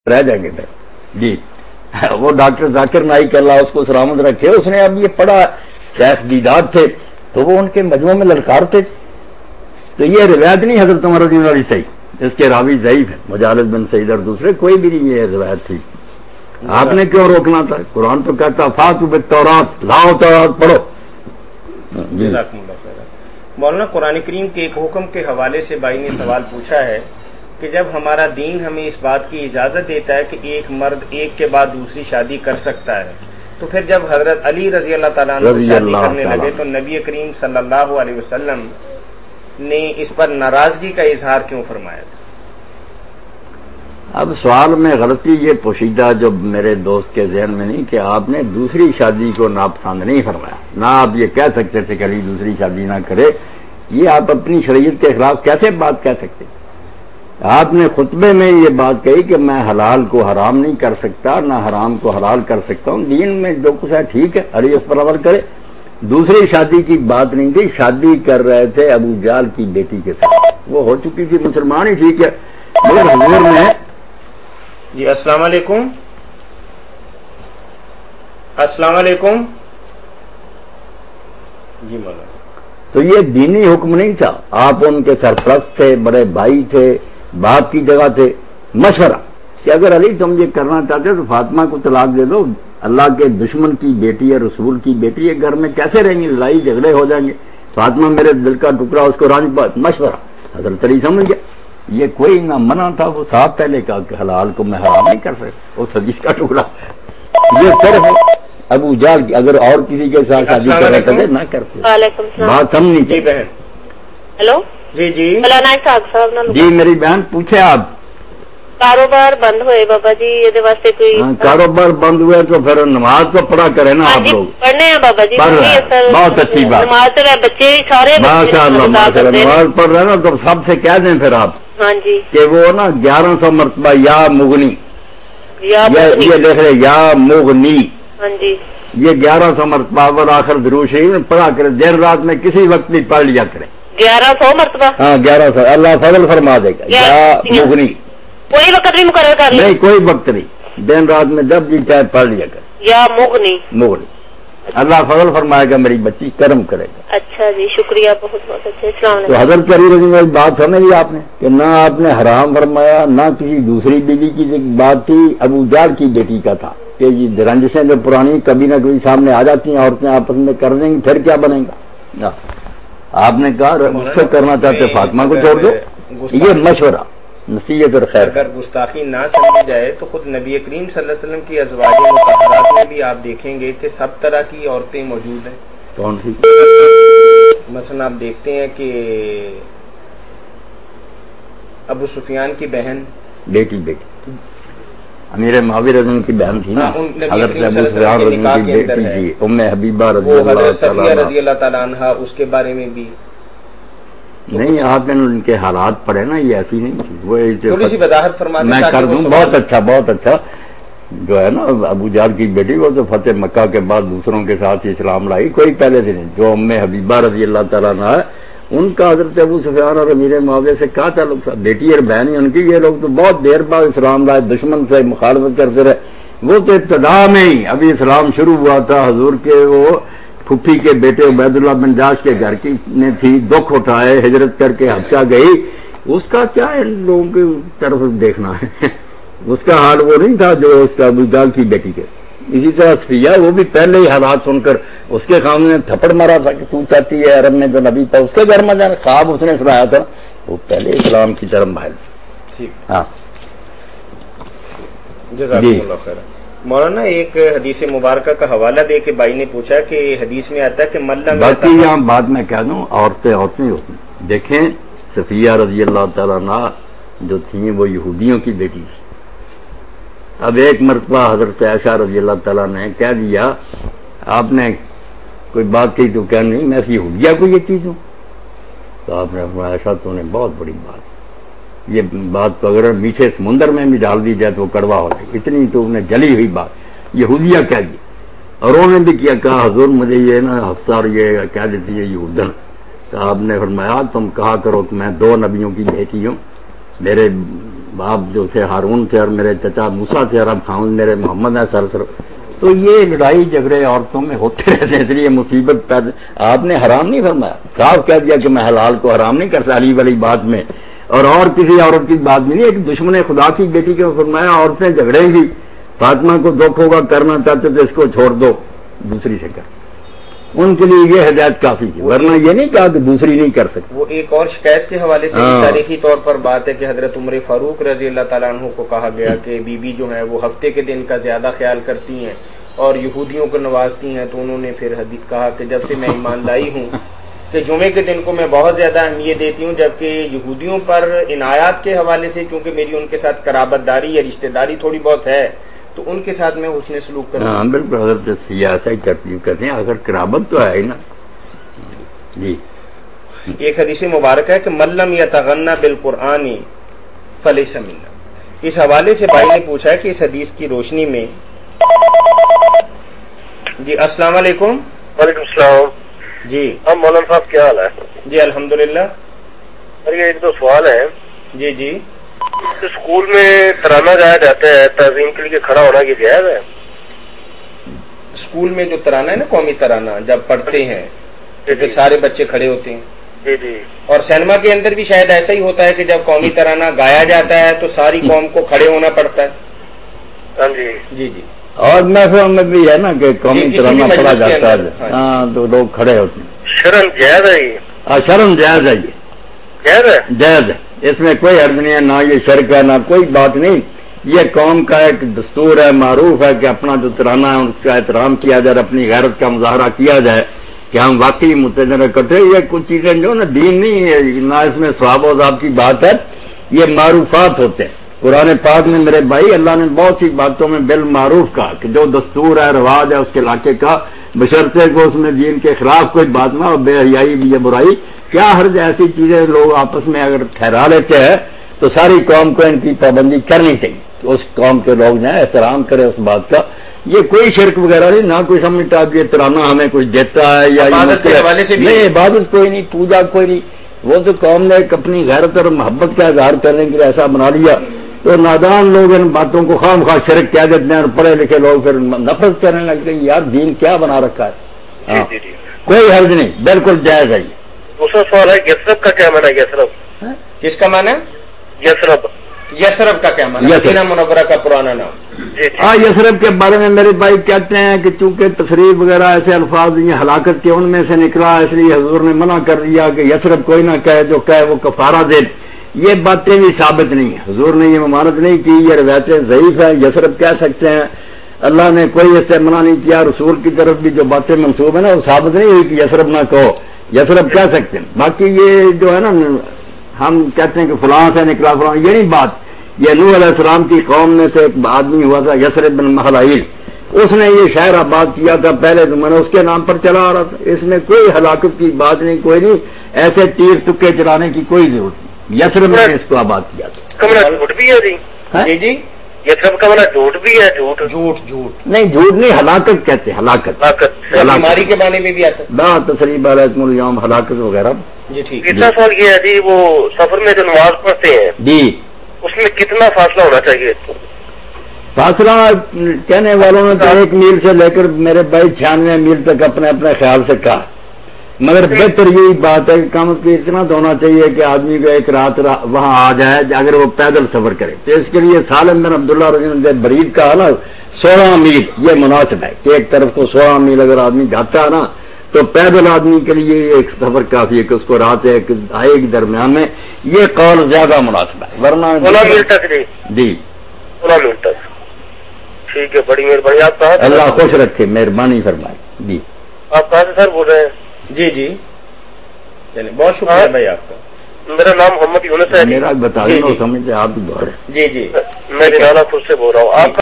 رہ جائیں گے جی. وہ ڈاکٹر ذاکر نائک اللہ اس کو سلامت رکھے، اس نے اب یہ پڑھا، شیخ دیداد تھے تو وہ ان کے مجموعے میں للکارتے تھے. تو یہ روایت نہیں حضرت عمر رضی اللہ عنہ صحیح، اس کے راوی ضعیف ہے، مجالد بن سعید اور دوسرے، کوئی بھی نہیں یہ روایت تھی. آپ نے کیوں روکنا تھا؟ قرآن تو کہتا فاتوا بالتورات، لاؤ تورات پڑھو. جزاکم اللہ خیر. مولانا قرآن کریم کے ایک حکم کے حوالے سے بھائی نے سوال پوچھا ہے کہ جب ہمارا دین ہمیں اس بات کی اجازت دیتا ہے کہ ایک مرد ایک کے بعد دوسری شادی کر سکتا ہے، تو پھر جب حضرت علی رضی اللہ تعالیٰ عنہ شادی کرنے لگے تو نبی کریم صلی اللہ علیہ وسلم نے اس پر ناراضگی کا اظہار کیوں فرمایا تھا؟ اب سوال میں غلطی یہ پوشیدہ جو میرے دوست کے ذہن میں نہیں کہ آپ نے دوسری شادی کو ناپسند نہیں فرمایا، نہ آپ یہ کہہ سکتے تھے کہ علی دوسری شادی نہ کرے. یہ آپ اپنی شریعت کے خلاف کیسے بات کہہ سکتے؟ آپ نے خطبے میں یہ بات کہی کہ میں حلال کو حرام نہیں کر سکتا، نہ حرام کو حلال کر سکتا ہوں، دین میں جو کچھ ہے ٹھیک ہے، علی اس پر عمل کرے. دوسری شادی کی بات نہیں تھی، شادی کر رہے تھے ابو جہل کی بیٹی کے ساتھ، وہ ہو چکی تھی مسلمان ہی، ٹھیک ہے. مگر حضور نے جی السلام علیکم. السلام علیکم جی مولانا. تو یہ دینی حکم نہیں تھا، آپ ان کے سرپرست تھے، بڑے بھائی تھے، باپ کی جگہ تھے. مشورہ کہ اگر علی تم یہ کرنا چاہتے تو فاطمہ کو طلاق دے دو، اللہ کے دشمن کی بیٹی ہے، رسول کی بیٹی ہے، گھر میں کیسے رہیں گی، لڑائی جھگڑے ہو جائیں گے، فاطمہ میرے دل کا ٹکڑا، اس کو رانج پا. مشورہ حضرت علی سمجھ گیا، یہ کوئی نہ منع تھا. وہ صاحب پہلے کہا کہ حلال کو میں حرام نہیں کر سکتا، اس حدیث کا ٹکڑا. یہ صرف ابو جہل کی، اگر اور کسی کے ساتھ شادی کر رہے تھے نہ کرتے. بات سمجھنی چاہیے. ہیلو جی جی جی میری بہن پوچھے آپ. کاروبار بند ہوئے بابا جی، یہ واسطے کوئی کاروبار بند ہوئے تو پھر نماز تو پڑھا کرے نا آپ لوگ. پڑھنے ہیں بابا جی، بہت اچھی بات، نماز بچے سارے ماشاء اللہ ماشاء اللہ. نماز پڑھ رہے نا تو سب سے کہہ دیں پھر آپ ہاں جی کہ وہ نا 1100 مرتبہ یا مغنی، یہ لکھ رہے یا مغنی، ہاں جی یہ 1100 مرتبہ اول آخر درود شریف پڑھا کرے، دیر رات میں کسی وقت بھی پڑھ لیا کرے. 1100 مرتبہ؟ ہاں 1100، اللہ فضل فرما دے گا. یا مغنی کوئی وقت بھی مقرر کر لیں؟ نہیں کوئی وقت نہیں، دن رات میں جب بھی چاہے پڑھ لیا کرے. یا مغنی مغنی، اللہ فضل فرمائے گا، میری بچی کرم کرے گا. اچھا جی شکریہ، بہت بہت اچھا. السلام تو علیکم. حضرت علی رضی اللہ عنہ بات سمجھ لی آپ نے کہ نہ آپ نے حرام فرمایا، نہ کسی دوسری بیوی کی بات تھی، ابو جہل کی بیٹی کا تھا کہ یہ رنجشیں جو پرانی کبھی نہ کبھی سامنے آ جاتی ہیں، عورتیں آپس میں کر دیں گی، پھر کیا بنے گا. آپ نے کہا اس سے کرنا چاہتے فاطمہ کو چھوڑ دو. یہ مشورہ نصیحت اور خیر. اگر گستاخی نہ سمجھی جائے تو خود نبی کریم صلی اللہ علیہ وسلم کی ازواج مطہرات میں بھی آپ دیکھیں گے کہ سب طرح کی عورتیں موجود ہیں. کون سی؟ مثلا آپ دیکھتے ہیں کہ ابو سفیان کی بہن، بیٹی امیر معاویہ رضی اللہ عنہ کی بہن تھی نا، حضرت ابو سفیان رضی اللہ عنہ کی بیٹی تھی ام حبیبہ رضی وہ اللہ حضرت صفیہ تعالیٰ رضی اللہ تعالیٰ عنہ، اس کے بارے میں بھی نہیں. آپ نے ان کے حالات پڑھے نا، یہ ایسی نہیں تھی. وہ تھوڑی سی وضاحت فرما دیں. میں کر دوں. بہت اچھا بہت اچھا. جو ہے نا ابو جہل کی بیٹی، وہ تو فتح مکہ کے بعد دوسروں کے ساتھ اسلام لائی، کوئی پہلے سے نہیں. جو ام حبیبہ رضی اللہ تعالیٰ عنہ ہے، ان کا حضرت ابو سفیان اور امیر معاویہ سے کیا تعلق تھا؟ بیٹی اور بہن ہی ان کی. یہ لوگ تو بہت دیر بعد اسلام لائے، دشمن سے مخالفت کرتے رہے. وہ تو ابتدا میں ہی ابھی اسلام شروع ہوا تھا، حضور کے وہ پھپھی کے بیٹے عبید اللہ بن جاش کے گھر کی نے تھی، دکھ اٹھائے، ہجرت کر کے حبشہ گئی. اس کا کیا ان لوگوں کی طرف دیکھنا ہے؟ اس کا حال وہ نہیں تھا جو اس کا ابو جہل کی بیٹی کے. اسی طرح صفیہ، وہ بھی پہلے ہی حالات سن کر اس کے خامنے نے تھپڑ مارا تھا کہ تو چاہتی ہے عرب میں جو نبی تھا اس کے گھر میں جانا، خواب اس نے سنایا تھا، وہ پہلے اسلام کی طرف مائل. ہاں جزاکم اللہ خیر. مولانا ایک حدیث مبارکہ کا حوالہ دے کے بھائی نے پوچھا کہ حدیث میں آتا ہے کہ ملہ باقی یہاں بعد میں کہہ دوں، عورتیں ہوتی ہیں. دیکھیں صفیہ رضی اللہ تعالیٰ عنہ جو تھیں وہ یہودیوں کی بیٹی تھی. اب ایک مرتبہ حضرت عائشہ رضی اللہ تعالیٰ نے کہہ دیا، آپ نے کوئی بات کہی تو کہہ نہیں میں یہودیہ کو یہ چیز ہوں. تو آپ نے فرمایا عائشہ تو نے بہت بڑی بات، یہ بات تو اگر میٹھے سمندر میں بھی ڈال دی جائے تو وہ کڑوا ہو جائے، اتنی تو انہیں جلی ہوئی بات یہودیہ کہہ دی. اور انہوں نے بھی کیا کہا حضور مجھے یہ نا حفصہ اور یہ کہہ دیتی ہے یہودن. تو آپ نے فرمایا تم کہا کرو کہ میں 2 نبیوں کی بیٹی ہوں، میرے باپ جو تھے ہارون تھے اور میرے چچا موسیٰ تھے اور اب خاوند میرے محمد ہیں سر. تو یہ لڑائی جھگڑے عورتوں میں ہوتے رہتے ہیں، اس لیے مصیبت پیدا. آپ نے حرام نہیں فرمایا، صاف کہہ دیا کہ میں حلال کو حرام نہیں کرتا علی والی بات میں، اور کسی عورت کی بات نہیں. ایک دشمن خدا کی بیٹی کے فرمایا عورتیں جھگڑیں گی، فاطمہ کو دکھ ہوگا، کرنا چاہتے تو اس کو چھوڑ دو، دوسری سے کر. ان کے لیے یہ ہدایت کافی تھی، ورنہ یہ نہیں کہا کہ دوسری نہیں کر سکتے. وہ ایک اور شکایت کے حوالے سے تاریخی طور پر بات ہے کہ حضرت عمر فاروق رضی اللہ تعالیٰ عنہ کو کہا گیا کہ بی بی جو ہیں وہ ہفتے کے دن کا زیادہ خیال کرتی ہیں اور یہودیوں کو نوازتی ہیں. تو انہوں نے پھر حدیث کہا کہ جب سے میں ایمان لائی ہوں کہ جمعے کے دن کو میں بہت زیادہ اہمیت دیتی ہوں، جبکہ یہودیوں پر عنایات کے حوالے سے چونکہ میری ان کے ساتھ قرابت داری یا رشتہ داری تھوڑی بہت ہے تو ان کے ساتھ میں حسن سلوک کرتا ہوں. بالکل حضرت صفیہ ایسا ہی ترتیب کرتے ہیں، اگر قرابت تو ہے نا. جی ایک حدیث مبارک ہے کہ ملم یتغنى بالقرآن فلیس منا. اس حوالے سے بھائی نے پوچھا ہے کہ اس حدیث کی روشنی میں. جی السلام علیکم. وعلیکم السلام. جی ہاں مولانا صاحب کیا حال ہے؟ جی الحمدللہ. یہ ایک دو سوال ہیں. جی جی. اسکول میں ترانہ گایا جاتا ہے، تعظیم کے لیے کھڑا ہونا یہ جائز ہے؟ اسکول میں جو ترانہ ہے نا، قومی ترانہ جب پڑھتے ہیں تو پھر سارے بچے کھڑے ہوتے ہیں. جی جی. اور سینما کے اندر بھی شاید ایسا ہی ہوتا ہے کہ جب قومی ترانہ گایا جاتا ہے تو ساری قوم کو کھڑے ہونا پڑتا ہے. ہاں جی جی جی. اور محفلوں میں بھی ہے نا کہ قومی ترانہ پڑھا جاتا ہے، ہاں تو لوگ کھڑے ہوتے ہیں. شرم جائز ہے یہ؟ شرم جائز ہے، یہ جائز ہے؟ جائز ہے، اس میں کوئی حرج نہیں ہے، نہ یہ شرک ہے نہ کوئی بات نہیں. یہ قوم کا ایک دستور ہے، معروف ہے کہ اپنا جو ترانہ ہے اس کا احترام کیا جائے، اپنی غیرت کا مظاہرہ کیا جائے کہ ہم واقعی متحد اکٹھے. یہ کچھ چیزیں جو نا دین نہیں ہے، نہ اس میں ثواب و عذاب کی بات ہے، یہ معروفات ہوتے ہیں. قرآن پاک میں میرے بھائی اللہ نے بہت سی باتوں میں بالمعروف کہا کہ جو دستور ہے، رواج ہے اس کے علاقے کا، بشرطے کو اس میں دین کے خلاف کوئی بات نہ ہو، بے حیائی بھی یہ برائی کیا ہر ایسی چیزیں لوگ آپس میں اگر ٹھہرا لیتے ہیں تو ساری قوم کو ان کی پابندی کرنی چاہیے. اس قوم کے لوگ جو ہے احترام کرے اس بات کا. یہ کوئی شرک وغیرہ نہیں، نہ کوئی سمجھتا کہ یہ ترانہ ہمیں کچھ دیتا ہے یا نہیں. عبادت کوئی نہیں، پوجا کوئی نہیں. وہ تو قوم نے ایک اپنی غیرت اور محبت کا اظہار کرنے کے لیے ایسا بنا لیا. تو نادان لوگ ان باتوں کو خام خواہ شرک کہہ دیتے ہیں اور پڑھے لکھے لوگ پھر نفرت کرنے لگتے ہیں. یار دین کیا بنا رکھا ہے؟ کوئی حرج نہیں، بالکل جائز ہے. دوسرا سوال ہے یسرب کا کیا معنی ہے؟ یسرب کس کا معنی ہے؟ یسرب. یسرب کا کیا معنی ہے؟ مدینہ منورہ کا پرانا نام. ہاں یسرب کے بارے میں میرے بھائی کہتے ہیں کہ چونکہ تصریف وغیرہ ایسے الفاظ یہ ہلاکت کے ان میں سے نکلا، اس لیے حضور نے منع کر دیا کہ یسرب کوئی نہ کہے، جو کہے وہ کفارہ دے. یہ باتیں بھی ثابت نہیں ہیں، حضور نے یہ ممانت نہیں کی، یہ روایتیں ضعیف ہیں. یسرب کہہ سکتے ہیں، اللہ نے کوئی اس سے منع نہیں کیا. رسول کی طرف بھی جو باتیں منسوب ہیں نا وہ ثابت نہیں ہوئی کہ یسرب نہ کہو، یسرب کہہ سکتے ہیں. باقی یہ جو ہے نا ہم کہتے ہیں کہ فلاں سے نکلا فلاں، یہ نہیں بات. یہ نوح علیہ السلام کی قوم میں سے ایک آدمی ہوا تھا یسرب بن محلائیل، اس نے یہ شہر آباد کیا تھا پہلے زمانے، اس کے نام پر چلا آ رہا تھا. اس میں کوئی ہلاکت کی بات نہیں، کوئی نہیں ایسے تیر تکے چلانے کی کوئی ضرورت نہیں. یسرب نے اس کو آباد کیا تھا. جھوٹ بھی ہے جی؟ جی جی. یسرب کا معنی جھوٹ بھی ہے؟ جھوٹ جھوٹ نہیں، جھوٹ نہیں، ہلاکت کہتے ہیں. ہلاکت بیماری کے بارے میں بھی آتا ہے، لا تصریب علیکم اليوم، ہلاکت وغیرہ. جی ٹھیک. اتنا سوال یہ ہے جی، وہ سفر میں جو نماز پڑھتے ہیں جی اس میں کتنا فاصلہ ہونا چاہیے؟ فاصلہ کہنے والوں نے تو 1 میل سے لے کر میرے بھائی 96 میل تک اپنے اپنے خیال سے کہا، مگر بہتر یہی بات ہے کہ کم از کم اتنا تو ہونا چاہیے کہ آدمی کو ایک رات وہاں آ جائے اگر وہ پیدل سفر کرے. تو اس کے لیے سالم بن عبداللہ رضی اللہ عنہ برید کہا نا 16 میل یہ مناسب ہے کہ ایک طرف کو 16 میل اگر آدمی جاتا ہے نا تو پیدل آدمی کے لیے ایک سفر کافی ہے کہ اس کو رات ایک آئے کے درمیان میں. یہ قول زیادہ مناسب ہے، ورنہ 16 میل تک جی 16 میل تک. ٹھیک ہے، بڑی مہربانی. آپ کہاں؟ اللہ خوش رکھے، مہربانی فرمائے. جی آپ کہاں سے سر بول رہے ہیں؟ جی جی چلیں، بہت شکریہ بھائی آپ کا. میرا نام محمد یونس ہے. میرا بتا دیں سمجھتے آپ بھی بہت. جی جی میں دلانا خود سے بول رہا ہوں. آپ